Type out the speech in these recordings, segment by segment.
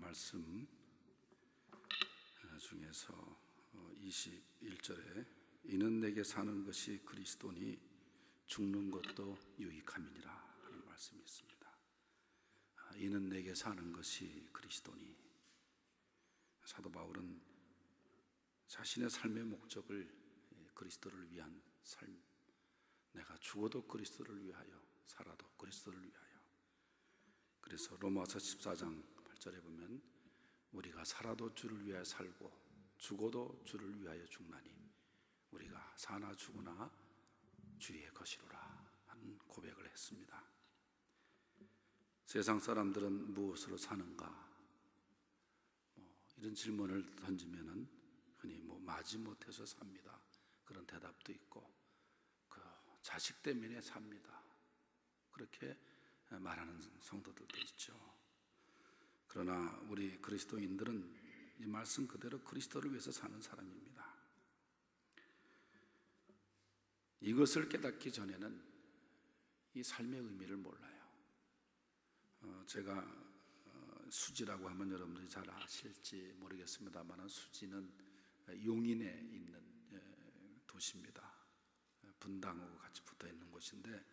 말씀 중에서 21절에 이는 내게 사는 것이 그리스도니 죽는 것도 유익함이니라 하는 말씀이 있습니다. 이는 내게 사는 것이 그리스도니, 사도 바울은 자신의 삶의 목적을 그리스도를 위한 삶, 내가 죽어도 그리스도를 위하여 살아도 그리스도를 위하여. 그래서 로마서 14장 8절에 보면 우리가 살아도 주를 위하여 살고 죽어도 주를 위하여 죽나니 우리가 사나 죽으나 주의 것이로라 하는 고백을 했습니다. 세상 사람들은 무엇으로 사는가? 이런 질문을 던지면은 흔히 마지못해서 삽니다, 그런 대답도 있고, 자식 때문에 삽니다, 그렇게 말하는 성도들도 있죠. 그러나 우리 그리스도인들은 이 말씀 그대로 그리스도를 위해서 사는 사람입니다. 이것을 깨닫기 전에는 이 삶의 의미를 몰라요. 제가 수지라고 하면 여러분들이 잘 아실지 모르겠습니다만, 수지는 용인에 있는 도시입니다. 분당하고 같이 붙어 있는 곳인데,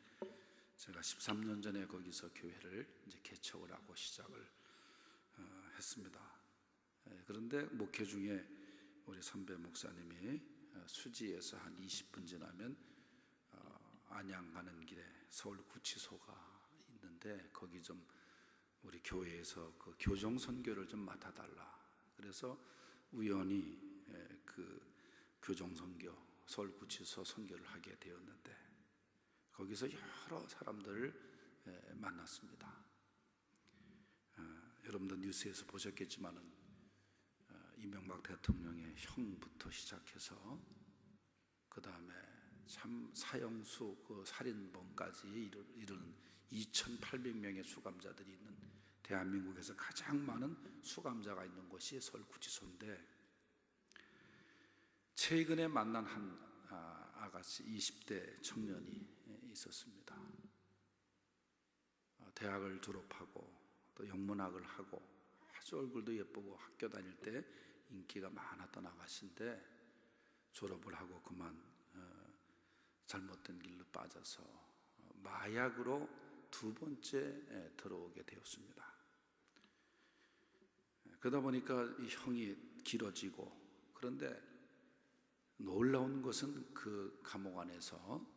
제가 13년 전에 거기서 교회를 이제 개척을 하고 시작을 했습니다. 그런데 목회 중에 우리 선배 목사님이 수지에서 한 20분 지나면 안양 가는 길에 서울 구치소가 있는데, 거기 좀 우리 교회에서 그 교정 선교를 좀 맡아달라. 그래서 우연히 그 교정 선교, 서울 구치소 선교를 하게 되었는데, 거기서 여러 사람들을 만났습니다. 여러분도 뉴스에서 보셨겠지만은 이명박 대통령의 형부터 시작해서 그 다음에 참 사형수, 그 살인범까지 이르는 2,800명의 수감자들이 있는, 대한민국에서 가장 많은 수감자가 있는 곳이 서울구치소인데, 최근에 만난 한 아가씨 20대 청년이 있었습니다. 대학을 졸업하고 또 영문학을 하고 아주 얼굴도 예쁘고 학교 다닐 때 인기가 많았던 아가씨인데, 졸업을 하고 그만 잘못된 길로 빠져서 마약으로 두 번째 들어오게 되었습니다. 그러다 보니까 이 형이 길어지고, 그런데 놀라운 것은 그 감옥 안에서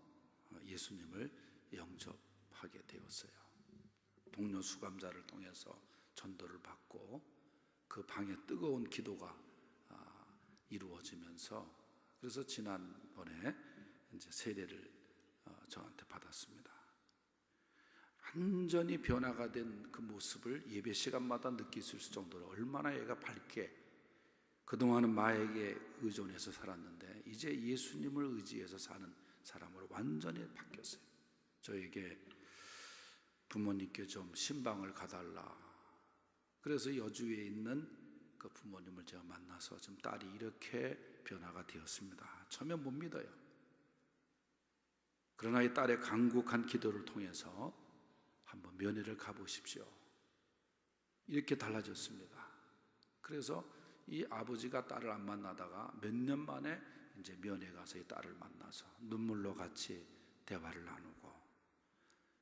예수님을 영접하게 되었어요. 동료 수감자를 통해서 전도를 받고 그 방에 뜨거운 기도가 이루어지면서, 그래서 지난번에 이제 세례를 저한테 받았습니다. 완전히 변화가 된 그 모습을 예배 시간마다 느낄 수 있을 정도로 얼마나 얘가 밝게, 그동안은 마약에 의존해서 살았는데 이제 예수님을 의지해서 사는 사람으로 완전히 바뀌었어요. 저에게 부모님께 좀 신방을 가달라. 그래서 여주에 있는 그 부모님을 제가 만나서 지금 딸이 이렇게 변화가 되었습니다. 처음에 못 믿어요. 그러나 이 딸의 간곡한 기도를 통해서 한번 면회를 가보십시오. 이렇게 달라졌습니다. 그래서 이 아버지가 딸을 안 만나다가 몇 년 만에 이제 면회 가서 이 딸을 만나서 눈물로 같이 대화를 나누고,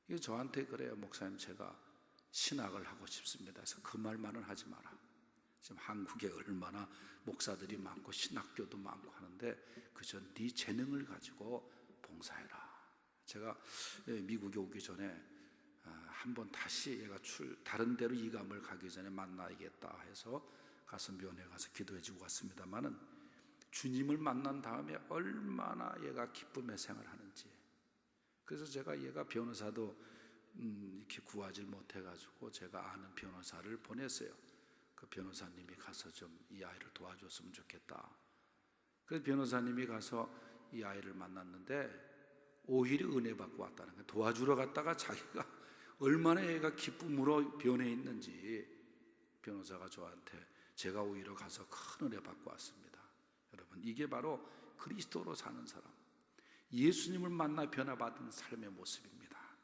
이게 저한테 그래요. 목사님, 제가 신학을 하고 싶습니다. 그래서 그 말만은 하지 마라. 지금 한국에 얼마나 목사들이 많고 신학교도 많고 하는데 그저 네 재능을 가지고 봉사해라. 제가 미국에 오기 전에 한번 다시 얘가 다른 데로 이감을 가기 전에 만나야겠다 해서 가서 면회 가서 기도해 주고 왔습니다만은, 주님을 만난 다음에 얼마나 얘가 기쁨의 생활하는지. 그래서 제가 얘가 변호사도 이렇게 구하지 못해가지고 제가 아는 변호사를 보냈어요. 그 변호사님이 가서 좀 이 아이를 도와줬으면 좋겠다. 그래서 변호사님이 가서 이 아이를 만났는데 오히려 은혜 받고 왔다는 거예요. 도와주러 갔다가 자기가 얼마나 얘가 기쁨으로 변해 있는지 변호사가 저한테, 제가 오히려 가서 큰 은혜 받고 왔습니다. 여러분, 이게 바로 그리스도로 사는 사람, 예수님을 만나 변화받은 삶의 모습입니다.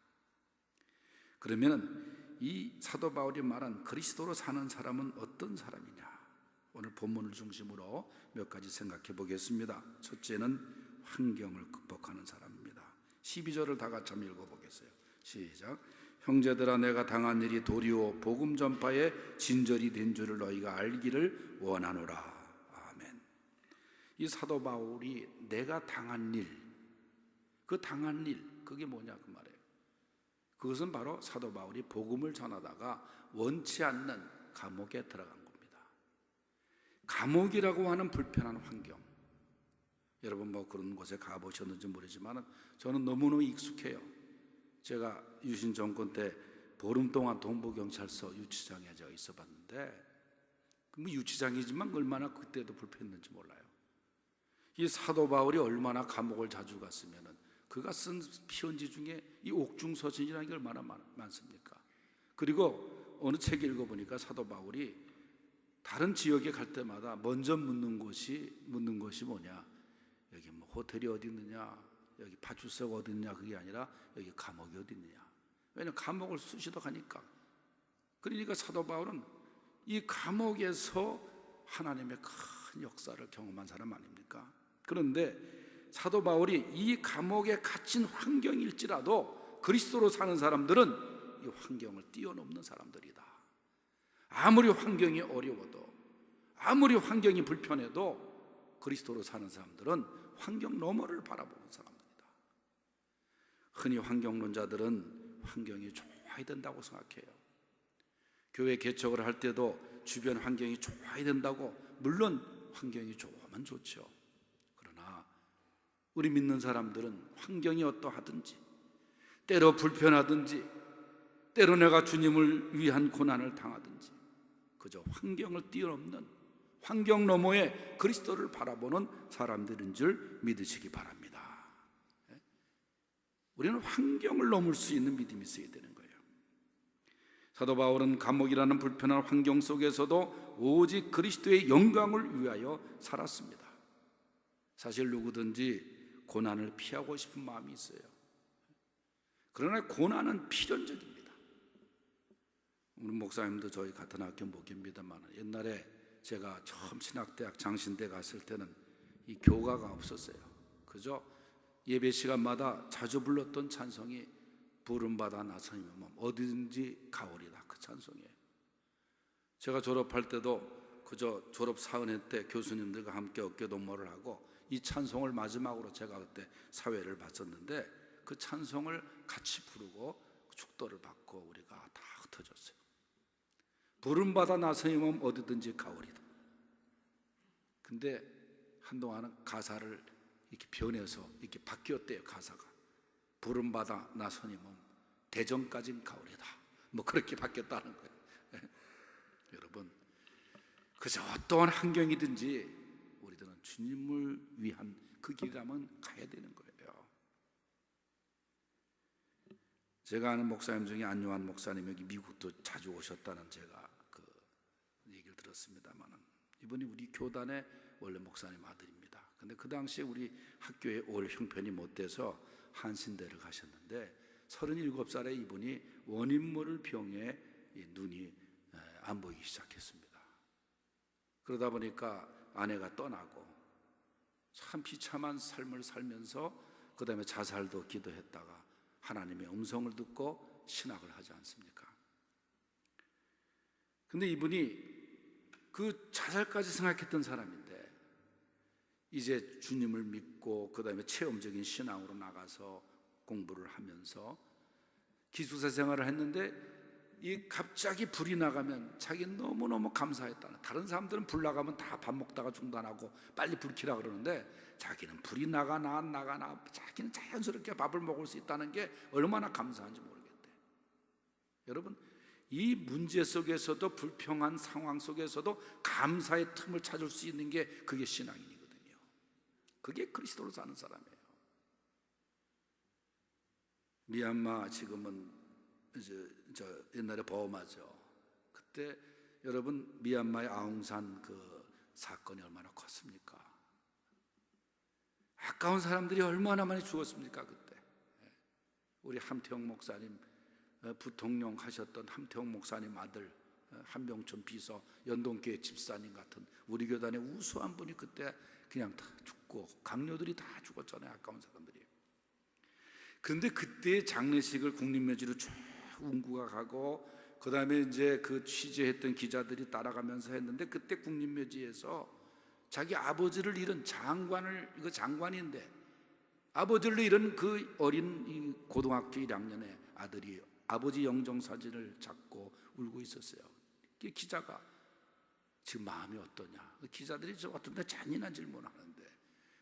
그러면 이 사도 바울이 말한 그리스도로 사는 사람은 어떤 사람이냐? 오늘 본문을 중심으로 몇 가지 생각해 보겠습니다. 첫째는 환경을 극복하는 사람입니다. 12절을 다 같이 한번 읽어보겠어요. 시작. 형제들아, 내가 당한 일이 도리오 복음 전파에 진절이 된 줄을 너희가 알기를 원하노라. 아멘. 이 사도 바울이 내가 당한 일, 그 당한 일, 그게 뭐냐 그 말이에요. 그것은 바로 사도 바울이 복음을 전하다가 원치 않는 감옥에 들어간 겁니다. 감옥이라고 하는 불편한 환경, 여러분 뭐 그런 곳에 가보셨는지 모르지만 저는 너무너무 익숙해요. 제가 유신 정권 때 보름 동안 동부경찰서 유치장에 제가 있어 봤는데, 뭐 유치장이지만 얼마나 그때도 불편했는지 몰라요. 이 사도 바울이 얼마나 감옥을 자주 갔으면은 그가 쓴 편지 중에 이 옥중서신이라는 게 얼마나 많습니까? 그리고 어느 책 읽어보니까 사도 바울이 다른 지역에 갈 때마다 먼저 묻는 것이 뭐냐? 여기 뭐 호텔이 어디 있느냐? 여기 파출소가 어디 있느냐? 그게 아니라 여기 감옥이 어디 있느냐? 왜냐하면 감옥을 수시도 가니까. 그러니까 사도 바울은 이 감옥에서 하나님의 큰 역사를 경험한 사람 아닙니까? 그런데 사도 바울이 이 감옥에 갇힌 환경일지라도 그리스도로 사는 사람들은 이 환경을 뛰어넘는 사람들이다. 아무리 환경이 어려워도, 아무리 환경이 불편해도 그리스도로 사는 사람들은 환경 너머를 바라보는 사람들이다. 흔히 환경론자들은 환경이 좋아야 된다고 생각해요. 교회 개척을 할 때도 주변 환경이 좋아야 된다고, 물론 환경이 좋으면 좋죠. 그러나 우리 믿는 사람들은 환경이 어떠하든지, 때로 불편하든지, 때로 내가 주님을 위한 고난을 당하든지, 그저 환경을 뛰어넘는, 환경 너머에 그리스도를 바라보는 사람들인 줄 믿으시기 바랍니다. 우리는 환경을 넘을 수 있는 믿음이 있어야 되는 거예요. 사도 바울은 감옥이라는 불편한 환경 속에서도 오직 그리스도의 영광을 위하여 살았습니다. 사실 누구든지 고난을 피하고 싶은 마음이 있어요. 그러나 고난은 필연적입니다. 우리 목사님도 저희 같은 학교 목회입니다만, 옛날에 제가 처음 신학대학 장신대 갔을 때는 이 교가가 없었어요. 그저 예배 시간마다 자주 불렀던 찬송이 부름받아 나서면 어디든지 가오리다, 그 찬송이에요. 제가 졸업할 때도 그저 졸업 사은회 때 교수님들과 함께 어깨 동무를 하고 이 찬송을 마지막으로 제가 그때 사회를 봤었는데, 그 찬송을 같이 부르고 축도를 받고 우리가 다 흩어졌어요. 부름받아 나서의 몸 어디든지 가오리다. 근데 한동안은 가사를 이렇게 변해서 이렇게 바뀌었대요. 가사가 부름받아 나서니 몸 대전까진 가오리다, 뭐 그렇게 바뀌었다는 거예요. 여러분, 그저 어떠한 환경이든지 우리들은 주님을 위한 그 길이라면 가야 되는 거예요. 제가 아는 목사님 중에 안요한 목사님, 여기 미국도 자주 오셨다는 제가 그 얘기를 들었습니다만, 이분이 우리 교단의 원래 목사님 아들입니다. 근데 그 당시에 우리 학교에 올 형편이 못 돼서 한신대를 가셨는데 37살에 이분이 원인모를 병에 눈이 안 보이기 시작했습니다. 그러다 보니까 아내가 떠나고 참 비참한 삶을 살면서 그 다음에 자살도 기도했다가 하나님의 음성을 듣고 신학을 하지 않습니까? 근데 이분이 그 자살까지 생각했던 사람인데 이제 주님을 믿고 그 다음에 체험적인 신앙으로 나가서 공부를 하면서 기숙사 생활을 했는데, 이 갑자기 불이 나가면 자기는 너무너무 감사했다는, 다른 사람들은 불 나가면 다 밥 먹다가 중단하고 빨리 불 켜라 그러는데 자기는 불이 나가 자기는 자연스럽게 밥을 먹을 수 있다는 게 얼마나 감사한지 모르겠대. 여러분, 이 문제 속에서도, 불평한 상황 속에서도 감사의 틈을 찾을 수 있는 게 그게 신앙인이거든요. 그게 그리스도로 사는 사람이에요. 미얀마 지금은 저 옛날에 버마죠. 그때 여러분 미얀마의 아웅산 그 사건이 얼마나 컸습니까? 아까운 사람들이 얼마나 많이 죽었습니까? 그때 우리 함태영 목사님 부통령 하셨던 함태홍 목사님 아들, 한병천 비서, 연동교회 집사님 같은 우리 교단의 우수한 분이 그때 그냥 다 죽고, 강요들이 다 죽었잖아요. 아까운 사람들이. 그런데 그때 장례식을 국립묘지로 쭉 운구가 가고, 그 다음에 이제 그 취재했던 기자들이 따라가면서 했는데, 그때 국립묘지에서 자기 아버지를 잃은 이거 장관인데 아버지를 잃은 그 어린 이 고등학교 1학년의 아들이 아버지 영정사진을 잡고 울고 있었어요. 기자가 지금 마음이 어떠냐, 기자들이 저 어떤 데 잔인한 질문을 하는데,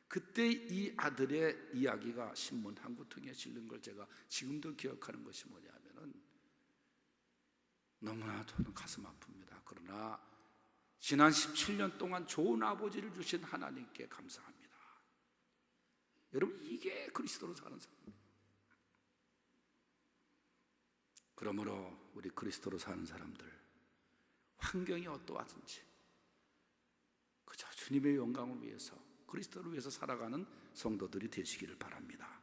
그때 이 아들의 이야기가 신문 한 구통에 실린 걸 제가 지금도 기억하는 것이 뭐냐면은, 너무나 저는 가슴 아픕니다. 그러나 지난 17년 동안 좋은 아버지를 주신 하나님께 감사합니다. 여러분, 이게 그리스도로 사는 삶입니다. 그러므로 우리 그리스도로 사는 사람들, 환경이 어떠하든지 그저 주님의 영광을 위해서, 그리스도를 위해서 살아가는 성도들이 되시기를 바랍니다.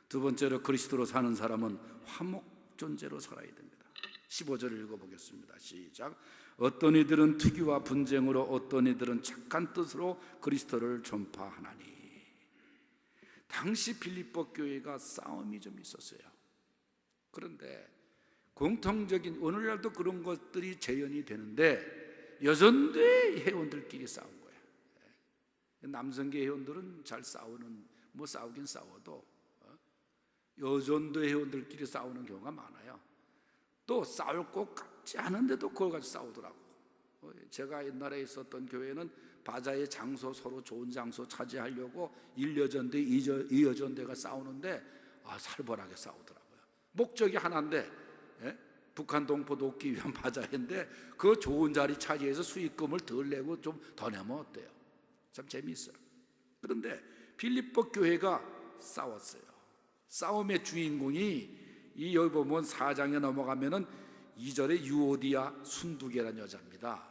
두 번째로, 그리스도로 사는 사람은 화목 존재로 살아야 됩니다. 15절을 읽어보겠습니다. 시작. 어떤 이들은 투기와 분쟁으로, 어떤 이들은 착한 뜻으로 그리스도를 전파하나니. 당시 빌립보 교회가 싸움이 좀 있었어요. 그런데 공통적인, 오늘날도 그런 것들이 재현이 되는데, 여전대 회원들끼리 싸운 거예요. 남성계 회원들은 잘 싸우는, 뭐 싸우긴 싸워도 여전도 회원들끼리 싸우는 경우가 많아요. 또 싸울 것 같지 않은데도 그걸 가지고 싸우더라고. 제가 옛날에 있었던 교회는 바자의 장소, 서로 좋은 장소 차지하려고 1여전대, 2여전대가 싸우는데 살벌하게 싸우더라고요. 목적이 하나인데, 북한 동포 돕기 위한 바자회인데 그 좋은 자리 차지해서 수익금을 덜 내고 좀 더 내면 어때요? 참 재미있어요. 그런데 빌립보 교회가 싸웠어요. 싸움의 주인공이, 이 여기 보면 4장에 넘어가면은 2절에 유오디아 순두개라는 여자입니다.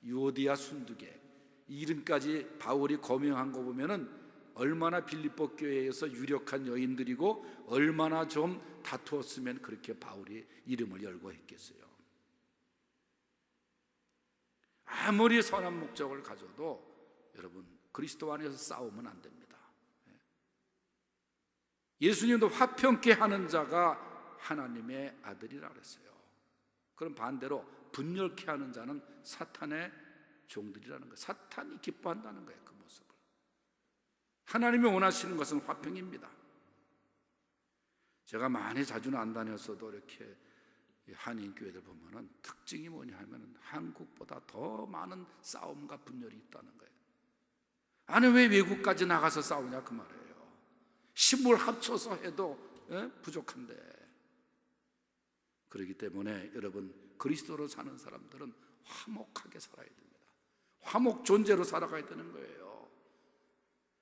유오디아 순두개, 이름까지 바울이 거명한 거 보면은 얼마나 빌립보 교회에서 유력한 여인들이고 얼마나 좀 다투었으면 그렇게 바울이 이름을 열고 했겠어요. 아무리 선한 목적을 가져도 여러분, 그리스도 안에서 싸우면 안 됩니다. 예수님도 화평케 하는 자가 하나님의 아들이라 그랬어요. 그럼 반대로 분열케 하는 자는 사탄의 종들이라는 거예요. 사탄이 기뻐한다는 거예요. 그 모습을. 하나님이 원하시는 것은 화평입니다. 제가 많이 자주는 안 다녔어도 이렇게 한인 교회들 보면은 특징이 뭐냐 하면은 한국보다 더 많은 싸움과 분열이 있다는 거예요. 아니, 왜 외국까지 나가서 싸우냐 그 말이에요. 힘을 합쳐서 해도 부족한데. 그렇기 때문에 여러분, 그리스도로 사는 사람들은 화목하게 살아야 됩니다. 화목 존재로 살아가야 되는 거예요.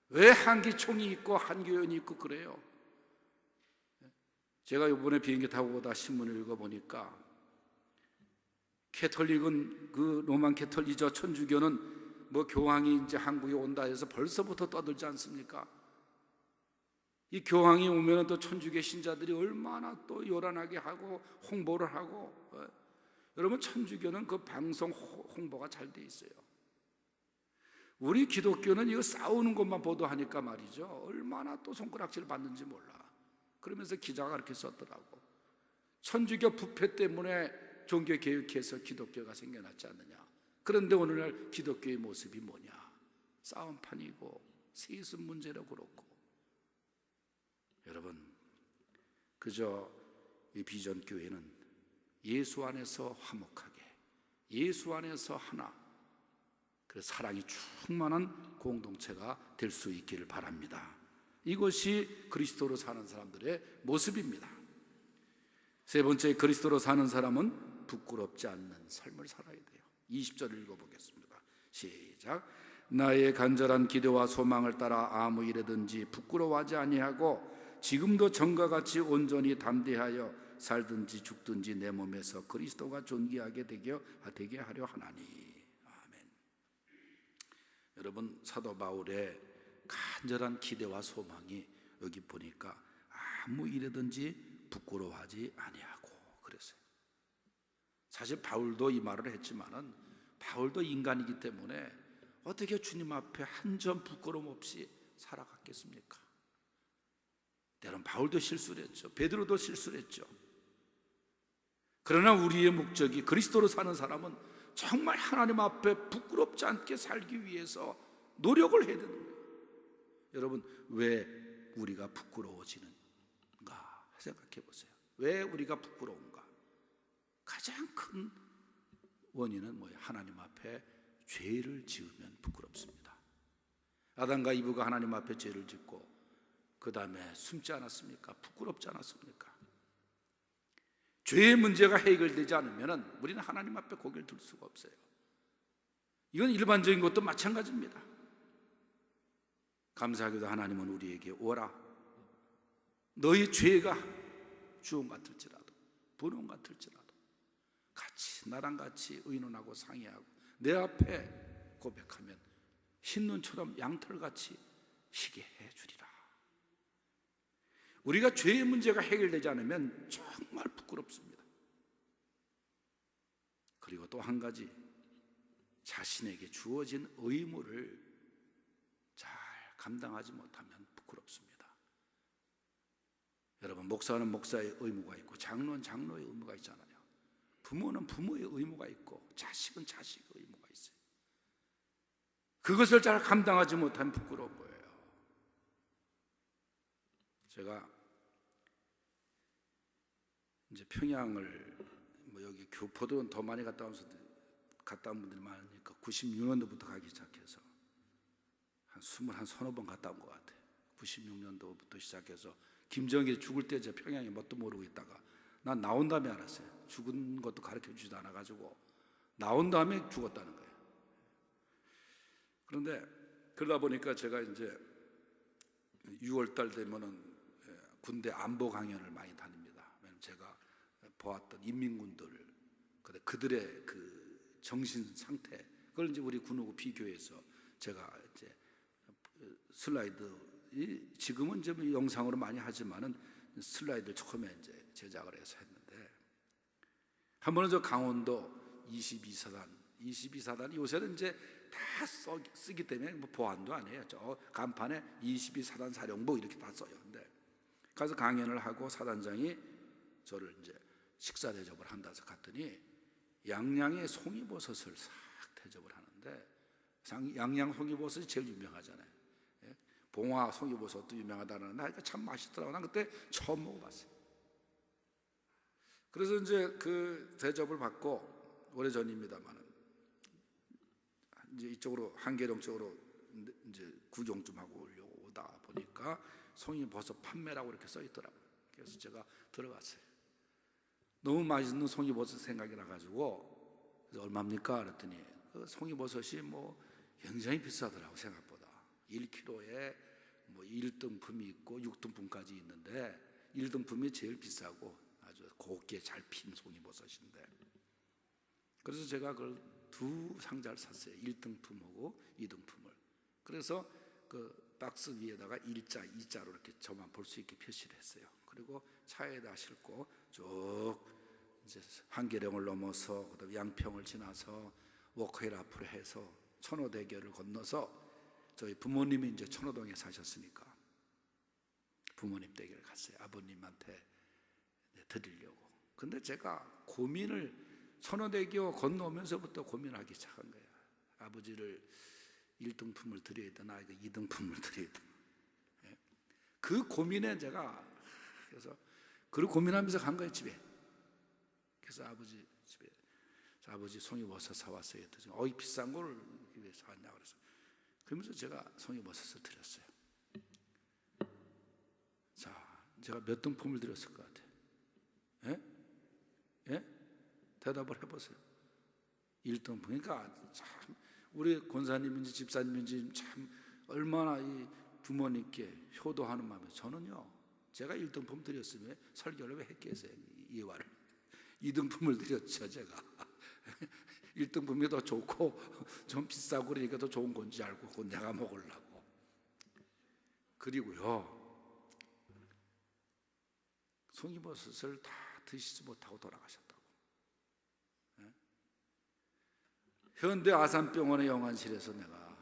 왜 한기총이 있고 한교연이 있고 그래요? 제가 이번에 비행기 타고 오다 신문을 읽어보니까, 캐톨릭은, 그 로만 캐톨리저 천주교는 뭐 교황이 이제 한국에 온다 해서 벌써부터 떠들지 않습니까? 이 교황이 오면 또 천주교 신자들이 얼마나 또 요란하게 하고 홍보를 하고. 여러분, 천주교는 그 방송 홍보가 잘 돼 있어요. 우리 기독교는 이거 싸우는 것만 보도하니까 말이죠, 얼마나 또 손가락질 받는지 몰라. 그러면서 기자가 그렇게 썼더라고. 천주교 부패 때문에 종교개혁해서 기독교가 생겨났지 않느냐. 그런데 오늘날 기독교의 모습이 뭐냐? 싸움판이고 세습 문제로 그렇고. 여러분, 그저 이 비전 교회는 예수 안에서 화목하게, 예수 안에서 하나, 그래서 사랑이 충만한 공동체가 될 수 있기를 바랍니다. 이것이 그리스도로 사는 사람들의 모습입니다. 세 번째, 그리스도로 사는 사람은 부끄럽지 않는 삶을 살아야 돼요. 20절을 읽어보겠습니다. 시작. 나의 간절한 기도와 소망을 따라 아무 일에든지 부끄러워하지 아니하고 지금도 전과 같이 온전히 담대하여 살든지 죽든지 내 몸에서 그리스도가 존귀하게 되게 하려 하나니. 아멘. 여러분, 사도 바울의 간절한 기대와 소망이 여기 보니까 아무 일에든지 부끄러워하지 아니하고 사실 바울도 이 말을 했지만은 바울도 인간이기 때문에 어떻게 주님 앞에 한 점 부끄러움 없이 살아갔겠습니까? 때론 바울도 실수를 했죠. 베드로도 실수를 했죠. 그러나 우리의 목적이 그리스도로 사는 사람은 정말 하나님 앞에 부끄럽지 않게 살기 위해서 노력을 해야 되는 거예요. 여러분, 왜 우리가 부끄러워지는가 생각해 보세요. 왜 우리가 부끄러운가? 가장 큰 원인은 뭐예요? 하나님 앞에 죄를 지으면 부끄럽습니다. 아담과 이브가 하나님 앞에 죄를 짓고 그 다음에 숨지 않았습니까? 부끄럽지 않았습니까? 죄의 문제가 해결되지 않으면 우리는 하나님 앞에 고개를 들 수가 없어요. 이건 일반적인 것도 마찬가지입니다. 감사하게도 하나님은 우리에게 오라, 너희 죄가 주홍 같을지라도 분홍 같을지라도 같이 나랑 같이 의논하고 상의하고 내 앞에 고백하면 흰 눈처럼 양털같이 희게 해주리라. 우리가 죄의 문제가 해결되지 않으면 정말 부끄럽습니다. 그리고 또 한 가지, 자신에게 주어진 의무를 잘 감당하지 못하면 부끄럽습니다. 여러분, 목사는 목사의 의무가 있고 장로는 장로의 의무가 있잖아요. 부모는 부모의 의무가 있고 자식은 자식의 의무가 있어요. 그것을 잘 감당하지 못하면 부끄러운 거예요. 제가 이제 평양을 여기 교포도 더 많이 갔다 온 분들이 많으니까 96년도부터 가기 시작해서 한 서너 번 갔다 온 것 같아요. 96년도부터 시작해서 김정일이 죽을 때 제가 평양에 뭣도 모르고 있다가 난 나온 다음에 알았어요. 죽은 것도 가르쳐 주지도 않아가지고 나온 다음에 죽었다는 거예요. 그런데 그러다 보니까 제가 이제 6월달 되면은 군대 안보 강연을 많이 다닙니다. 왜냐면 제가 보았던 인민군들, 그들의 그 정신 상태, 그걸 이제 우리 군하고 비교해서 제가 이제 슬라이드, 지금은 이제 영상으로 많이 하지만은 슬라이드를 처음에 이제 제작을 해서 했는데, 한 번은 저 강원도 22사단이 요새는 이제 다 쓰기 때문에 뭐 보안도 안 해요. 저 간판에 22사단 사령부 이렇게 다 써요. 근데 가서 강연을 하고 사단장이 저를 이제 식사 대접을 한다 해서 갔더니 양양의 송이버섯을 싹 대접을 하는데, 양양 송이버섯이 제일 유명하잖아요. 봉화 송이버섯도 유명하다는데 하니까 참 맛있더라고요. 난 그때 처음 먹어봤어요. 그래서 이제 그 대접을 받고, 오래전입니다만은 이제 이쪽으로 한계령 쪽으로 이제 구경 좀 하고 오다 보니까 송이버섯 판매라고 이렇게 써 있더라고요. 그래서 제가 들어갔어요. 너무 맛있는 송이버섯 생각이 나가지고, 그래서 얼마입니까? 그랬더니 그 송이버섯이 뭐 굉장히 비싸더라고. 생각보다 1kg에 뭐 1등품이 있고 6등품까지 있는데 1등품이 제일 비싸고 아주 곱게 잘 핀 송이버섯인데, 그래서 제가 그걸 두 상자를 샀어요. 1등품하고 2등품을. 그래서 그 박스 위에다가 1자, 2자로 이렇게 저만 볼 수 있게 표시를 했어요. 그리고 차에다 싣고 쭉 이제 한계령을 넘어서 그다음 양평을 지나서 워커힐 앞으로 해서 천호대교를 건너서, 저희 부모님이 이제 천호동에 사셨으니까 부모님 댁을 갔어요. 아버님한테 드리려고. 근데 제가 고민을 천호대교 건너오면서부터 고민하기 시작한 거예요. 아버지를 1등품을 드려야 되나, 2등품을 드려야 되나. 그 고민에 제가, 그래서 그걸 고민하면서 간 거예요, 집에. 그래서 아버지 집에, 아버지 송이버섯 사왔어요. 이 비싼 걸 왜 사왔냐 그래서, 그러면서 제가 송이버섯을 드렸어요. 자, 제가 몇 등품을 드렸을 것 같아요? 예? 대답을 해보세요. 1등품. 그러니까 참 우리 권사님인지 집사님인지 참 얼마나 이 부모님께 효도하는 마음에, 저는요, 제가 1등품 드렸으면 설교를 왜 했겠어요? 이화를 2등품을 드렸죠. 제가 1등품이 더 좋고 좀 비싸고 그러니까 더 좋은 건지 알고 그거 내가 먹으려고. 그리고요, 송이버섯을 다 드시지 못하고 돌아가셨다고. 현대 아산병원의 영안실에서 내가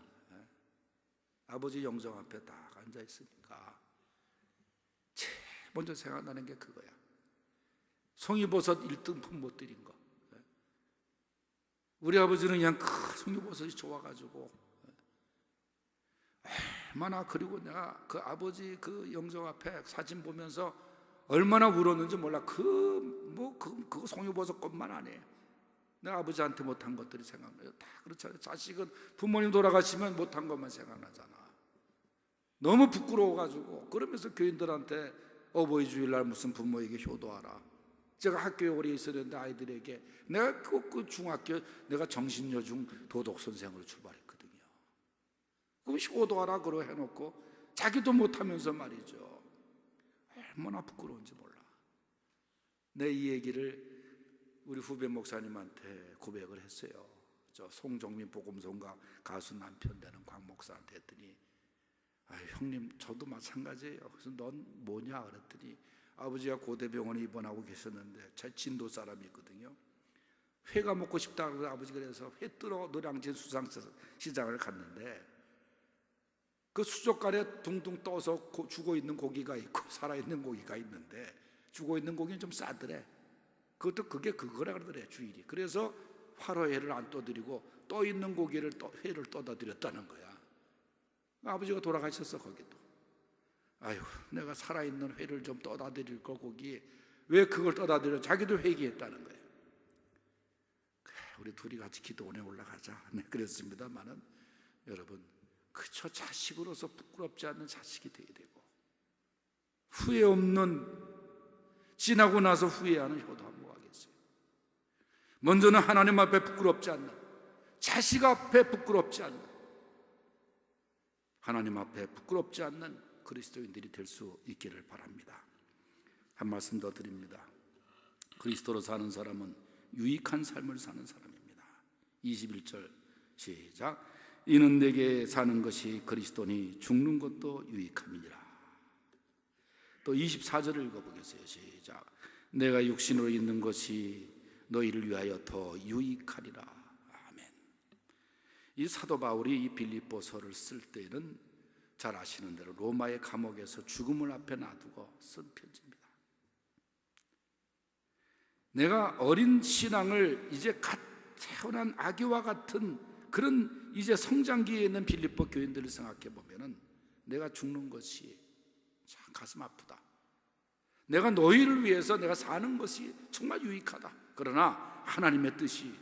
아버지 영정 앞에 딱 앉아 있으니까 제일 먼저 생각나는 게 그거야. 송이버섯 1등품 못 드린 거. 우리 아버지는 그냥 큰 송이버섯이 좋아가지고 얼마나, 그리고 내가 그 아버지 그 영정 앞에 사진 보면서 얼마나 울었는지 몰라. 그거 송이버섯 것만 안 해. 내가 아버지한테 못한 것들이 생각나요. 다 그렇잖아요. 자식은 부모님 돌아가시면 못한 것만 생각나잖아. 너무 부끄러워가지고. 그러면서 교인들한테 어버이 주일날 무슨 부모에게 효도하라. 제가 학교에 오래 있었는데 아이들에게 내가 그 중학교 내가 정신여중 도덕선생으로 출발했거든요. 그럼 효도하라 그러 해놓고 자기도 못하면서 말이죠. 얼마나 부끄러운지 몰라. 내 이 얘기를 우리 후배 목사님한테 고백을 했어요. 저 송정민 복음성가 가수 남편 되는 곽 목사한테 했더니 형님 저도 마찬가지예요. 그래서 넌 뭐냐 그랬더니 아버지가 고대병원에 입원하고 계셨는데 제 진도 사람이 있거든요. 회가 먹고 싶다고 아버지 그래서 회 뜨러 노량진 수산시장을 갔는데 그 수족관에 둥둥 떠서 죽어있는 고기가 있고 살아있는 고기가 있는데 죽어있는 고기는 좀 싸더래. 그게 그거라 그러더래 주일이. 그래서 화로회를 안 떠드리고 떠있는 고기를 회를 떠다 드렸다는 거야. 아버지가 돌아가셨어 거기도. 아유 내가 살아있는 회를 좀 떠다 드릴 걸 고기 왜 그걸 떠다 드려. 자기도 회개했다는 거예요. 우리 둘이 같이 기도원에 올라가자. 네 그랬습니다만은 여러분 그저 자식으로서 부끄럽지 않는 자식이 되어야 되고 후회 없는, 지나고 나서 후회하는 효도 한번 하겠어요. 먼저는 하나님 앞에 부끄럽지 않는, 자식 앞에 부끄럽지 않는, 하나님 앞에 부끄럽지 않는 그리스도인들이 될 수 있기를 바랍니다. 한 말씀 더 드립니다. 그리스도로 사는 사람은 유익한 삶을 사는 사람입니다. 21절 시작. 이는 내게 사는 것이 그리스도니 죽는 것도 유익함이니라. 또 24절을 읽어보겠어요. 시작. 내가 육신으로 있는 것이 너희를 위하여 더 유익하리라. 아멘. 이 사도 바울이 이 빌립보서를 쓸 때는 잘 아시는 대로 로마의 감옥에서 죽음을 앞에 놔두고 쓴 편지입니다. 내가 어린 신앙을 이제 갓 태어난 아기와 같은 그런 이제 성장기에 있는 빌립보 교인들을 생각해 보면은 내가 죽는 것이 참 가슴 아프다. 내가 너희를 위해서 내가 사는 것이 정말 유익하다. 그러나 하나님의 뜻이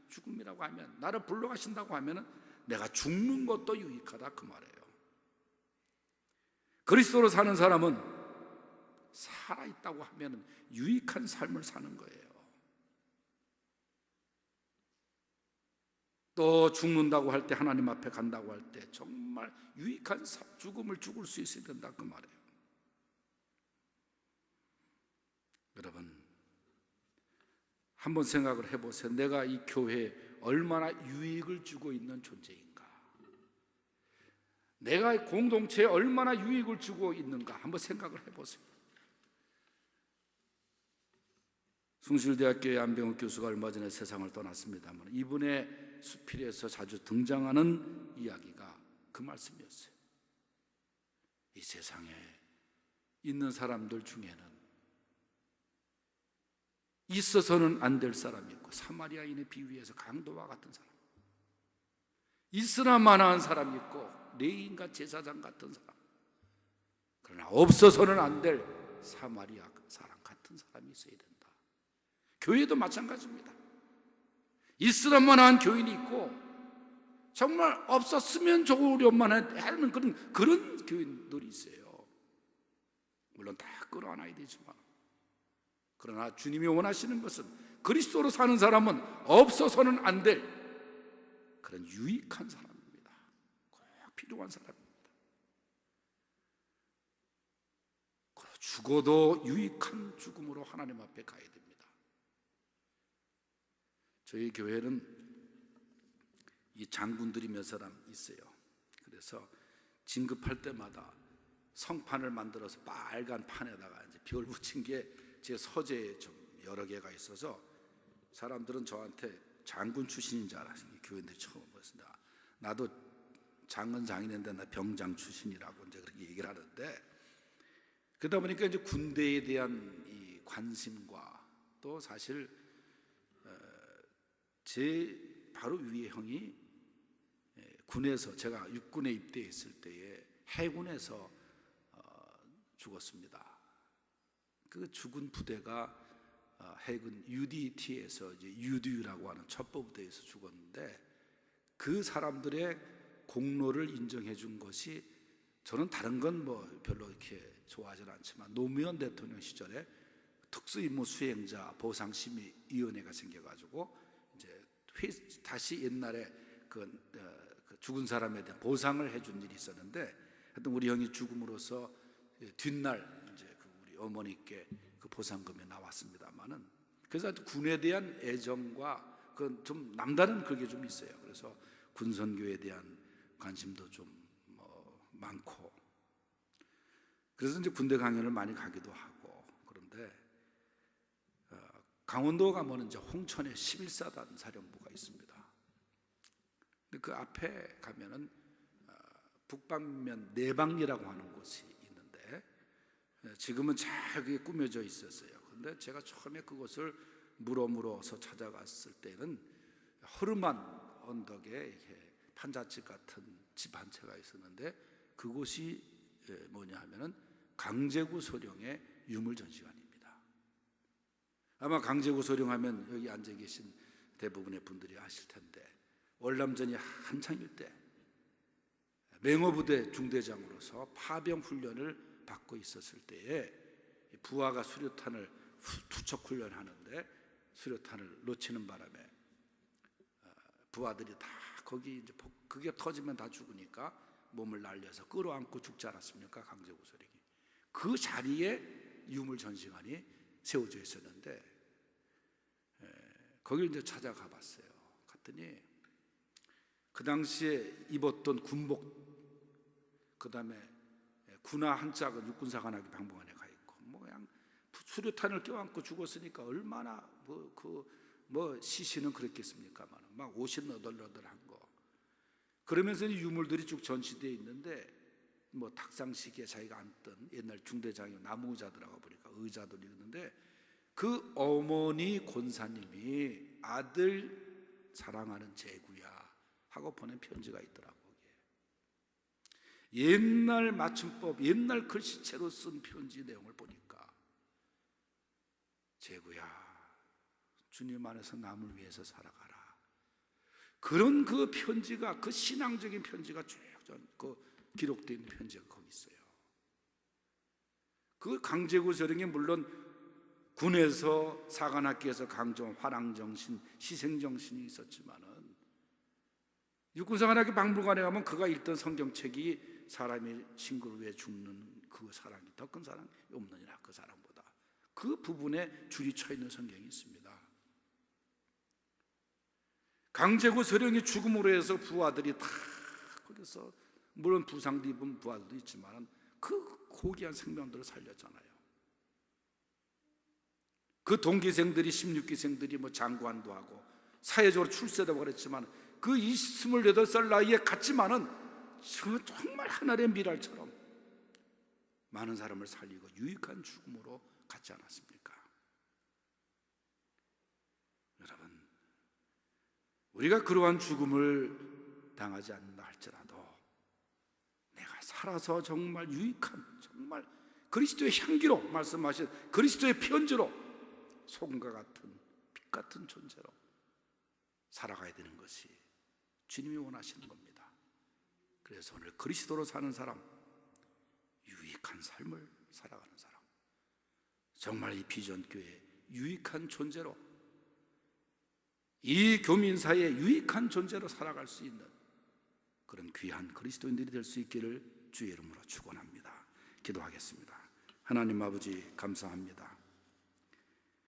죽음이라고 하면, 나를 불러가신다고 하면은 내가 죽는 것도 유익하다 그 말이에요. 그리스도로 사는 사람은 살아있다고 하면은 유익한 삶을 사는 거예요. 또 죽는다고 할 때, 하나님 앞에 간다고 할 때 정말 유익한 죽음을 죽을 수 있어야 된다 그 말이에요. 여러분 한번 생각을 해보세요. 내가 이 교회에 얼마나 유익을 주고 있는 존재인가, 내가 공동체에 얼마나 유익을 주고 있는가 한번 생각을 해보세요. 숭실대학교의 안병욱 교수가 얼마 전에 세상을 떠났습니다만 이분의 수필에서 자주 등장하는 이야기가 그 말씀이었어요. 이 세상에 있는 사람들 중에는 있어서는 안 될 사람이 있고, 사마리아인의 비유에서 강도와 같은 사람, 있으나마나한 사람이 있고 레위인과 제사장 같은 사람, 그러나 없어서는 안 될 사마리아 사람 같은 사람이 있어야 된다. 교회도 마찬가지입니다. 있으나마나한 교인이 있고 정말 없었으면 좋으련만 하는 그런 교인들이 있어요. 물론 다 끌어안아야 되지만, 그러나 주님이 원하시는 것은 그리스도로 사는 사람은 없어서는 안 될 그런 유익한 사람입니다. 꼭 필요한 사람입니다. 죽어도 유익한 죽음으로 하나님 앞에 가야 됩니다. 저희 교회는 이 장군들이 몇 사람 있어요. 그래서 진급할 때마다 성판을 만들어서 빨간 판에다가 이제 별 붙인 게 제 서재에 좀 여러 개가 있어서 사람들은 저한테 장군 출신인 줄 알았어요. 교인들이 처음 봤습니다. 나도 장은 장인인데 나 병장 출신이라고 이제 그렇게 얘기를 하는데, 그러다 보니까 이제 군대에 대한 이 관심과 또 사실 제 바로 위의 형이 군에서, 제가 육군에 입대했을 때에 해군에서 죽었습니다. 그 죽은 부대가 해군 UDT에서 이제 UDU라고 하는 첩보부대에서 죽었는데, 그 사람들의 공로를 인정해 준 것이, 저는 다른 건 뭐 별로 이렇게 좋아하지는 않지만 노무현 대통령 시절에 특수임무 수행자 보상심의위원회가 생겨가지고 이제 다시 옛날에 그 죽은 사람에 대한 보상을 해준 일이 있었는데, 하여튼 우리 형이 죽음으로써 뒷날 이제 그 우리 어머니께 그 보상금이 나왔습니다만은, 그래서 군에 대한 애정과 그 좀 남다른 그게 좀 있어요. 그래서 군선교에 대한 관심도 좀 많고, 그래서 이제 군대 강연을 많이 가기도 하고. 그런데 강원도 가면 이제 홍천에 11사단 사령부가 있습니다. 근데 그 앞에 가면은 북방면 내방리라고 하는 곳이 있는데, 지금은 잘 그게 꾸며져 있었어요. 근데 제가 처음에 그곳을 물어서 찾아갔을 때는 허름한 언덕에 이렇게 판잣집 같은 집 한 채가 있었는데, 그곳이 뭐냐 하면은 강제구 소령의 유물전시관입니다. 아마 강제구 소령 하면 여기 앉아 계신 대부분의 분들이 아실 텐데, 월남전이 한창일 때 맹호부대 중대장으로서 파병 훈련을 받고 있었을 때에 부하가 수류탄을 투척 훈련하는데 수류탄을 놓치는 바람에 부하들이 다 거기 이제 그게 터지면 다 죽으니까 몸을 날려서 끌어안고 죽지 않았습니까? 강제구 소령이. 그 자리에 유물 전시관이 세워져 있었는데, 거길 이제 찾아가 봤어요. 갔더니 그 당시에 입었던 군복, 그 다음에 군화 한 짝은 육군사관학교 방북안에 가 있고, 뭐 그냥 수류탄을 껴안고 죽었으니까 얼마나 시신은 그랬겠습니까만, 막 옷이 너덜너덜한 거. 그러면서 유물들이 쭉 전시되어 있는데, 뭐 탁상시기에 자기가 앉던 옛날 중대장이 나무 의자들하고 보니까 의자들이 있는데, 그 어머니 권사님이 아들 사랑하는 제구야 하고 보낸 편지가 있더라고요. 옛날 맞춤법, 옛날 글씨체로 쓴 편지 내용을 보니까, 제구야, 주님 안에서 남을 위해서 살아가라. 그런 그 편지가, 그 신앙적인 편지가 쭉 기록되어 있는 편지가 거기 있어요. 그 강제구 소령이 물론 군에서 사관학교에서 강조한 화랑정신, 희생정신이 있었지만은, 육군사관학교 박물관에 가면 그가 읽던 성경책이 사람이 친구를 위해 죽는 그 사랑이 더 큰 사랑이 없느니라, 그 사랑보다. 그 부분에 줄이 쳐 있는 성경이 있습니다. 강제구 소령이 죽음으로 해서 부하들이 다 거기서, 물론 부상도 입은 부하들도 있지만 그 고귀한 생명들을 살렸잖아요. 그 동기생들이 16기생들이 뭐 장관도 하고 사회적으로 출세도 그랬지만, 그 28살 나이에 갔지만은 정말 하늘의 미랄처럼 많은 사람을 살리고 유익한 죽음으로 갔지 않았습니까? 여러분, 우리가 그러한 죽음을 당하지 않는다 할지라도 내가 살아서 정말 유익한, 정말 그리스도의 향기로 말씀하신 그리스도의 편지로 소금과 같은 빛 같은 존재로 살아가야 되는 것이 주님이 원하시는 겁니다. 그래서 오늘 그리스도로 사는 사람, 유익한 삶을 살아가는 사람, 정말 이 비전교회의 유익한 존재로, 이 교민사회의 유익한 존재로 살아갈 수 있는 그런 귀한 그리스도인들이 될 수 있기를 주의 이름으로 축원합니다. 기도하겠습니다. 하나님 아버지, 감사합니다.